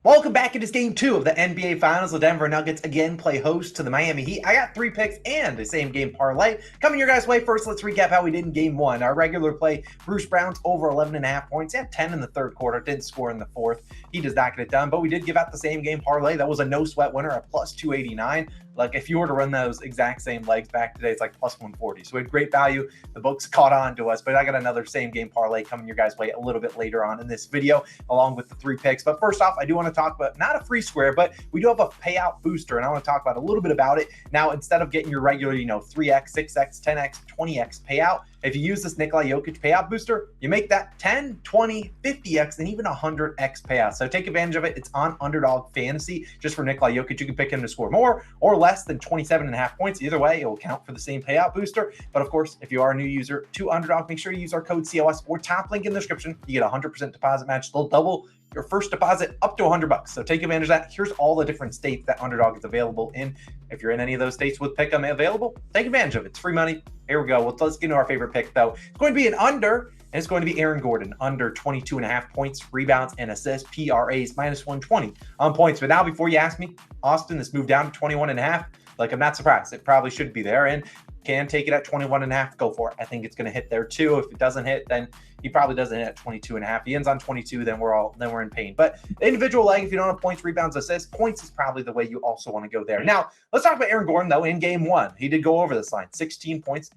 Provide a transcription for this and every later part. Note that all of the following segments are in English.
Welcome back into game 2 of the NBA Finals. The Denver Nuggets again play host to the Miami Heat. I got 3 picks and a same game parlay coming your guys' way. First, let's recap how we did in game 1. Our regular play, Bruce Brown's over 11.5 points. He had 10 in the third quarter, didn't score in the fourth. He does not get it done, but we did give out the same game parlay. That was a no sweat winner at plus 289. Like if you were to run those exact same legs back today, it's like plus 140. So we had great value. The books caught on to us, but I got another same game parlay coming your guys' way a little bit later on in this video, along with the 3 picks. But first off, I do want to talk about not a free square, but we do have a payout booster, and I want to talk about a little bit about it. Now, instead of getting your regular, 3x, 6x, 10x, 20x payout, if you use this Nikola Jokic payout booster, you make that 10, 20, 50x, and even 100x payout. So take advantage of it. It's on Underdog Fantasy. Just for Nikola Jokic, you can pick him to score more or less than 27.5 points. Either way, it will count for the same payout booster. But of course, if you are a new user to Underdog, make sure you use our code COS or top link in the description. You get a 100% deposit match. They'll double your first deposit up to $100. So take advantage of that. Here's all the different states that Underdog is available in. If you're in any of those states with Pick'em available, take advantage of it. It's free money. Here we go. Well, let's get into our favorite pick, though. It's going to be an under, and it's going to be Aaron Gordon, under 22.5 points, rebounds, and assists, PRAs, minus 120 on points. But now, before you ask me, Austin, this moved down to 21.5. Like, I'm not surprised. It probably should be there, and can take it at 21.5. Go for it. I think it's going to hit there, too. If it doesn't hit, then he probably doesn't hit at 22.5. He ends on 22, then we're in pain. But the individual leg, if you don't have points, rebounds, assists, points is probably the way you also want to go there. Now, let's talk about Aaron Gordon, though. In game 1, he did go over this line. 16 points,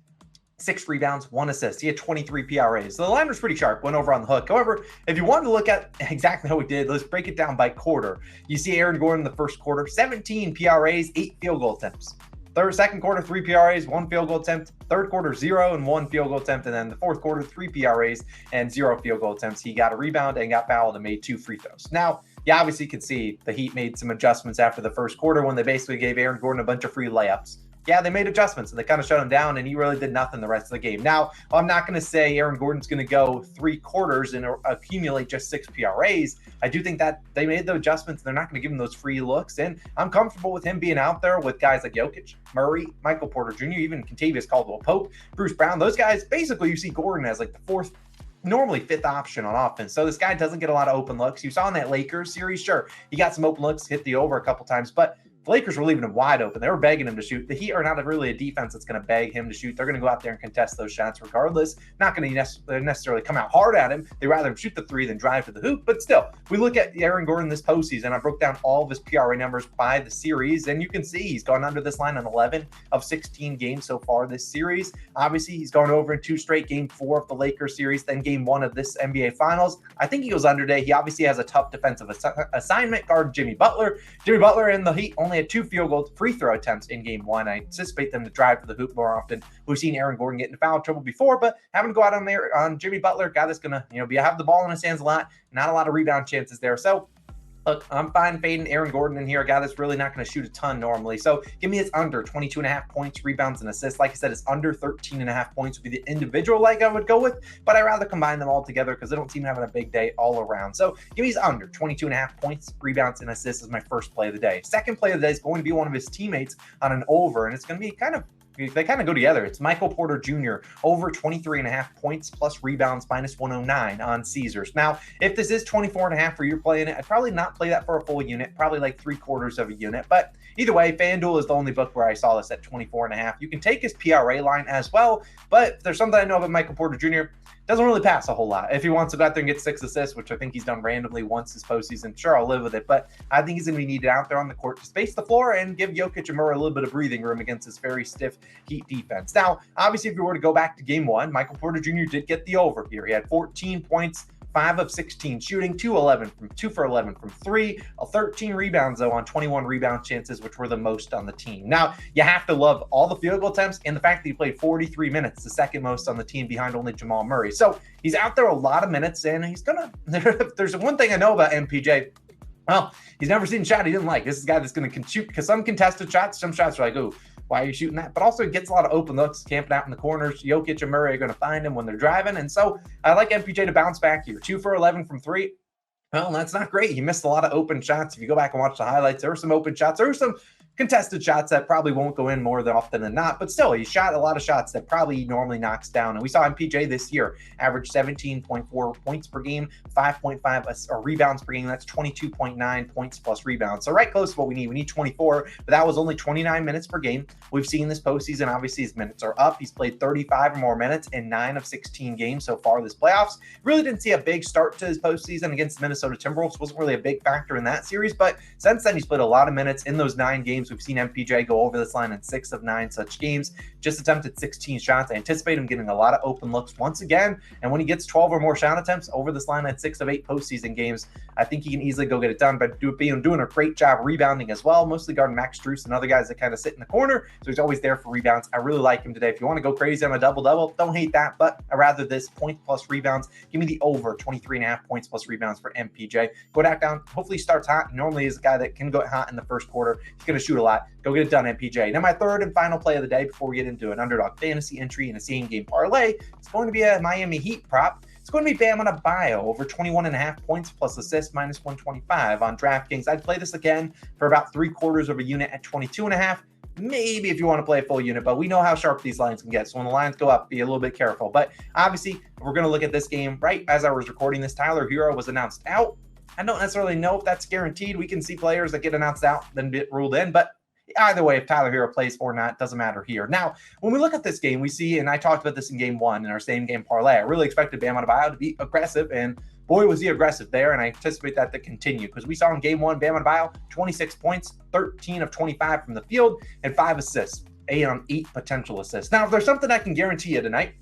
6 rebounds, 1 assist. He had 23 PRAs. So the line was pretty sharp, went over on the hook. However, if you wanted to look at exactly how we did, let's break it down by quarter. You see Aaron Gordon in the first quarter, 17 PRAs, 8 field goal attempts. Second quarter, 3 PRAs, 1 field goal attempt. Third quarter, 0 and 1 field goal attempt. And then the fourth quarter, 3 PRAs and 0 field goal attempts. He got a rebound and got fouled and made 2 free throws. Now, you obviously could see the Heat made some adjustments after the first quarter when they basically gave Aaron Gordon a bunch of free layups. Yeah, they made adjustments and they kind of shut him down, and he really did nothing the rest of the game. Now, I'm not going to say Aaron Gordon's going to go 3 quarters and accumulate just 6 PRAs. I do think that they made the adjustments. They're not going to give him those free looks, and I'm comfortable with him being out there with guys like Jokic, Murray, Michael Porter Jr., even Kentavious Caldwell-Pope, Bruce Brown. Those guys, basically, you see Gordon as like the 4th, normally 5th option on offense. So this guy doesn't get a lot of open looks. You saw in that Lakers series, sure, he got some open looks, hit the over a couple times, but the Lakers were leaving him wide open. They were begging him to shoot. The Heat are not really a defense that's going to beg him to shoot. They're going to go out there and contest those shots regardless. Not going to necessarily come out hard at him. They rather shoot the 3 than drive to the hoop. But still, we look at Aaron Gordon this postseason. I broke down all of his PRA numbers by the series, and you can see he's gone under this line in 11 of 16 games so far this series. Obviously, he's gone over in 2 straight, game 4 of the Lakers series, then game 1 of this NBA Finals. I think he goes under today. He obviously has a tough defensive assignment, guard Jimmy Butler. Jimmy Butler and the Heat only had 2 field goal free throw attempts in game 1. I anticipate them to drive to the hoop more often. We've seen Aaron Gordon get into foul trouble before, but having to go out on there on Jimmy Butler, guy that's going to have the ball in his hands a lot, not a lot of rebound chances there. So look, I'm fine fading Aaron Gordon in here, a guy that's really not going to shoot a ton normally. So give me his under 22.5 points, rebounds, and assists. Like I said, it's under 13.5 points would be the individual leg I would go with, but I'd rather combine them all together because they don't seem having a big day all around. So give me his under 22.5 points, rebounds, and assists as my first play of the day. Second play of the day is going to be one of his teammates on an over, and it's going to be they kind of go together. It's Michael Porter Jr. over 23.5 points plus rebounds minus 109 on Caesars. Now, if this is 24.5 where you're playing it, I'd probably not play that for a full unit, probably like 3/4 of a unit. But either way, FanDuel is the only book where I saw this at 24.5. You can take his PRA line as well, but if there's something I know about Michael Porter Jr., doesn't really pass a whole lot. If he wants to go out there and get 6 assists, which I think he's done randomly once this postseason, sure, I'll live with it. But I think he's going to be needed out there on the court to space the floor and give Jokic and Murray a little bit of breathing room against this very stiff Heat defense. Now, obviously, if you were to go back to game 1, Michael Porter Jr. did get the over here. He had 14 points, 5 of 16 shooting, 2 for 11 from 3, 13 rebounds, though, on 21 rebound chances, which were the most on the team. Now, you have to love all the field goal attempts and the fact that he played 43 minutes, the second most on the team behind only Jamal Murray. So he's out there a lot of minutes, and he's there's one thing I know about MPJ. Well, he's never seen a shot he didn't like. This is a guy that's going to shoot, because some contested shots, some shots are like, ooh, why are you shooting that? But also he gets a lot of open looks, camping out in the corners. Jokic and Murray are going to find him when they're driving. And so I like MPJ to bounce back here. 2 for 11 from 3. Well, that's not great. He missed a lot of open shots. If you go back and watch the highlights, there were some open shots. There were some contested shots that probably won't go in more than often than not, but still, he shot a lot of shots that probably normally knocks down. And we saw MPJ this year average 17.4 points per game, 5.5 rebounds per game. That's 22.9 points plus rebounds. So right close to what we need. We need 24, but that was only 29 minutes per game. We've seen this postseason, obviously his minutes are up. He's played 35 or more minutes in 9 of 16 games so far this playoffs. Really didn't see a big start to his postseason against the Minnesota Timberwolves. Wasn't really a big factor in that series, but since then he's played a lot of minutes in those 9 games. We've seen MPJ go over this line in 6 of 9 such games. Just attempted 16 shots. I anticipate him getting a lot of open looks once again, and when he gets 12 or more shot attempts over this line in 6 of 8 postseason games, I think he can easily go get it done by doing a great job rebounding as well, mostly guarding Max Strus and other guys that kind of sit in the corner, so he's always there for rebounds. I really like him today. If you want to go crazy on a double-double, don't hate that, but I rather this points plus rebounds. Give me the over 23.5 points plus rebounds for MPJ. Go back down. Hopefully he starts hot. He normally is a guy that can go hot in the first quarter. He's going to shoot a lot. Go get it done, MPJ. Now my third and final play of the day before we get into an Underdog Fantasy entry and a same game parlay, it's going to be a Miami Heat prop. It's going to be Bam Adebayo over 21.5 points plus assists minus 125 on DraftKings. I'd play this again for about 3/4 of a unit at 22.5. Maybe if you want to play a full unit, but we know how sharp these lines can get. So when the lines go up, be a little bit careful. But obviously, if we're going to look at this game, right as I was recording this, Tyler Hero was announced out. I don't necessarily know if that's guaranteed. We can see players that get announced out, then get ruled in. But either way, if Tyler Hero plays or not, doesn't matter here. Now, when we look at this game, we see, and I talked about this in game 1 in our same game parlay, I really expected Bam Adebayo to be aggressive, and boy, was he aggressive there, and I anticipate that to continue because we saw in game 1, Bam Adebayo, 26 points, 13 of 25 from the field, and 5 assists, 8 on 8 potential assists. Now, if there's something I can guarantee you tonight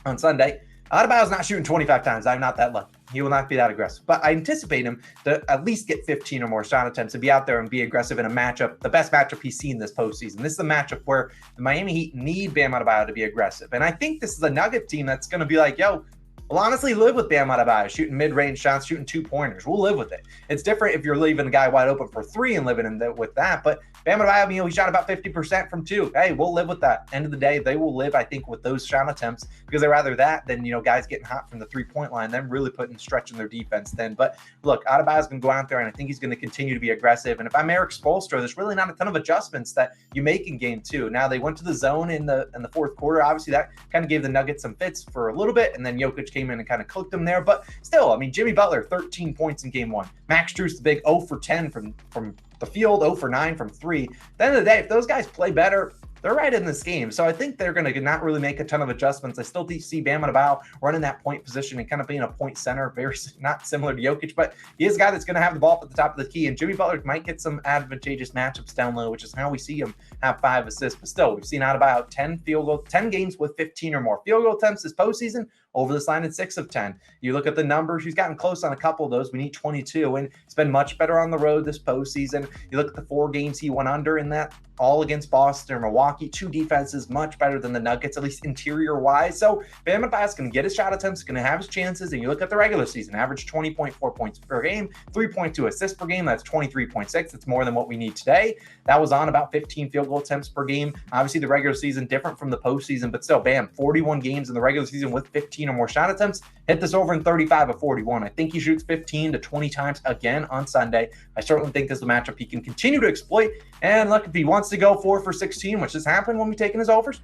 on Sunday, Adebayo's not shooting 25 times. I'm not that lucky. He will not be that aggressive. But I anticipate him to at least get 15 or more shot attempts and be out there and be aggressive in a matchup, the best matchup he's seen this postseason. This is a matchup where the Miami Heat need Bam Adebayo to be aggressive. And I think this is a Nugget team that's going to be like, yo, we'll honestly live with Bam Adebayo shooting mid-range shots, shooting 2-pointers. We'll live with it. It's different if you're leaving a guy wide open for 3 and living with that. But Bam Adebayo, he shot about 50% from 2. Hey, we'll live with that. End of the day, they will live, I think, with those shot attempts because they'd rather that than, guys getting hot from the 3-point line, them really stretching their defense then. But look, Adebayo's going to go out there, and I think he's going to continue to be aggressive. And if I'm Eric Spoelstra, there's really not a ton of adjustments that you make in game 2. Now, they went to the zone in the fourth quarter. Obviously, that kind of gave the Nuggets some fits for a little bit, and then Jokic came in and kind of cooked them there. But still, Jimmy Butler, 13 points in game 1. Max Strus, the big 0 for 10 from the field, 0 for 9 from 3. At the end of the day, if those guys play better, they're right in this game. So I think they're going to not really make a ton of adjustments. I still see Bam Adebayo running that point position and kind of being a point center, very not similar to Jokic, but he is a guy that's going to have the ball at the top of the key. And Jimmy Butler might get some advantageous matchups down low, which is how we see him have 5 assists. But still, we've seen Adebayo 10 games with 15 or more field goal attempts this postseason. Over this line in 6 of 10. You look at the numbers, he's gotten close on a couple of those. We need 22, and it's been much better on the road this postseason. You look at the 4 games he went under in that, all against Boston or Milwaukee. 2 defenses, much better than the Nuggets, at least interior-wise. So Bam Adebayo's going to get his shot attempts, going to have his chances, and you look at the regular season, average 20.4 points per game, 3.2 assists per game. That's 23.6. It's more than what we need today. That was on about 15 field goal attempts per game. Obviously, the regular season different from the postseason, but still, Bam, 41 games in the regular season with 15 or more shot attempts. Hit this over in 35 of 41. I think he shoots 15 to 20 times again on Sunday. I certainly think this is a matchup he can continue to exploit. And look, if he wants to go 4 for 16, which has happened when we've taken his overs,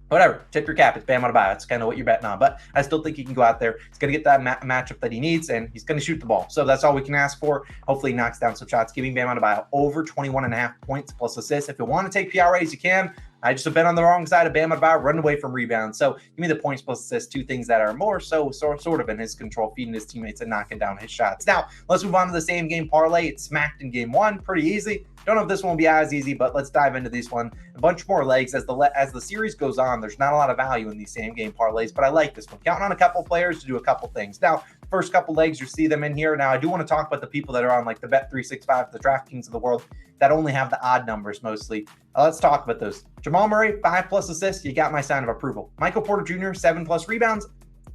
whatever, tip your cap. It's Bam Adebayo. That's kind of what you're betting on. But I still think he can go out there. He's going to get that matchup that he needs, and he's going to shoot the ball. So that's all we can ask for. Hopefully he knocks down some shots. Giving Bam Adebayo over 21.5 points plus assists. If you want to take PRAs, you can. I just have been on the wrong side of Bam Adebayo, running away from rebounds. So give me the points plus assists, 2 things that are more so sort of in his control, feeding his teammates and knocking down his shots. Now, let's move on to the same game parlay. It's smacked in game 1. Pretty easy. Don't know if this one will be as easy, but let's dive into this one. A bunch more legs as the series goes on. There's not a lot of value in these same game parlays, but I like this one. Counting on a couple players to do a couple things. Now, first couple legs, you see them in here. Now, I do want to talk about the people that are on like the Bet365, the DraftKings of the world that only have the odd numbers mostly. Let's talk about those. Jamal Murray, 5+ assists. You got my sign of approval. Michael Porter Jr., 7+ rebounds.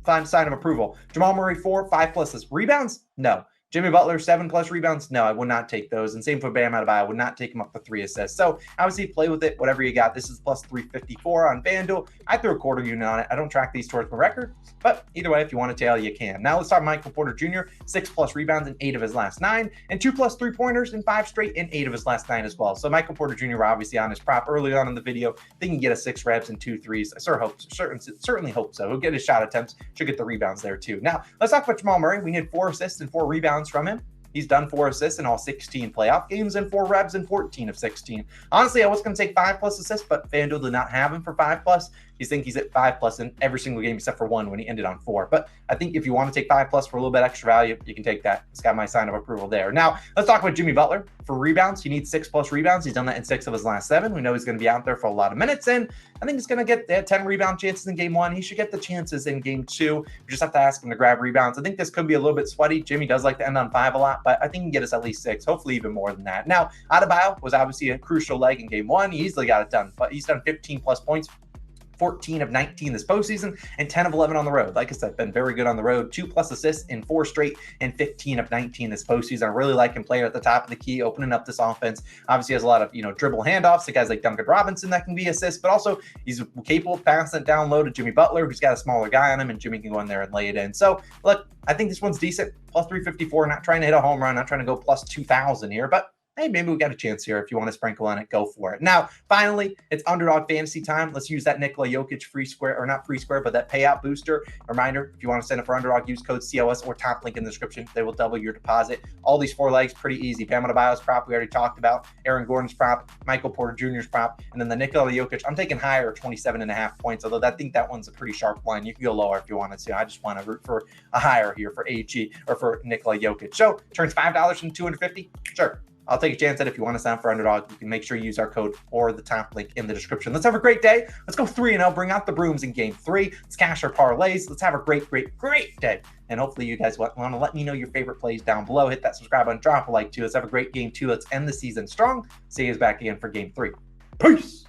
Sign of approval. Jamal Murray, 4, 5+ rebounds. No. Jimmy Butler, 7+ rebounds. No, I would not take those. And same for Bam Adebayo. I would not take him up to 3 assists. So obviously play with it, whatever you got. This is plus 354 on FanDuel. I threw a quarter unit on it. I don't track these towards my record, but either way, if you want to tail, you can. Now let's talk Michael Porter Jr., 6+ rebounds in 8 of his last 9, and 2+ 3-pointers in 5 straight in 8 of his last 9 as well. So Michael Porter Jr. obviously on his prop early on in the video. They can get a 6 reps and 2 threes. I certainly hope so. He'll get his shot attempts, should get the rebounds there too. Now let's talk about Jamal Murray. We need 4 assists and 4 rebounds from him. He's done 4 assists in all 16 playoff games and 4 reps in 14 of 16. Honestly, I was going to take 5+ assists, but FanDuel did not have him for 5+. You think he's at 5+ in every single game except for one when he ended on 4. But I think if you want to take 5+ for a little bit extra value, you can take that. It's got my sign of approval there. Now, let's talk about Jimmy Butler. For rebounds, he needs 6+ rebounds. He's done that in 6 of his last 7. We know he's going to be out there for a lot of minutes, and I think he's going to get 10 rebound chances in game 1. He should get the chances in game 2. You just have to ask him to grab rebounds. I think this could be a little bit sweaty. Jimmy does like to end on 5 a lot, but I think he can get us at least 6, hopefully even more than that. Now, Adebayo was obviously a crucial leg in game 1. He easily got it done, but he's done 15+ points, 14 of 19 this postseason, and 10 of 11 on the road. Like I said, been very good on the road. 2+ assists in 4 straight and 15 of 19 this postseason. I really like him playing at the top of the key, opening up this offense. Obviously has a lot of, dribble handoffs to guys like Duncan Robinson that can be assists, but also he's capable of passing it down low to Jimmy Butler, who's got a smaller guy on him, and Jimmy can go in there and lay it in. So look, I think this one's decent. Plus 354, not trying to hit a home run, not trying to go plus 2,000 here, but hey, maybe we got a chance here. If you want to sprinkle on it, go for it. Now, finally, it's Underdog Fantasy time. Let's use that Nikola Jokic free square, or not free square, but that payout booster. Reminder, if you want to sign up for Underdog, use code COS or top link in the description. They will double your deposit. All these 4 legs, pretty easy. Bam Adebayo's prop, we already talked about. Aaron Gordon's prop, Michael Porter Jr.'s prop, and then the Nikola Jokic. I'm taking higher, 27.5 points, although I think that one's a pretty sharp line. You can go lower if you wanted to. I just want to root for a higher here for AG or for Nikola Jokic. So, turns $5 into $250? Sure. I'll take a chance at it. If you want to sign up for Underdog, you can make sure you use our code or the top link in the description. Let's have a great day. Let's go 3-0. Bring out the brooms in game 3. Let's cash our parlays. Let's have a great day. And hopefully you guys want to let me know your favorite plays down below. Hit that subscribe button. Drop a like too. Let's have a great game 2. Let's end the season strong. See you guys back again for game 3. Peace.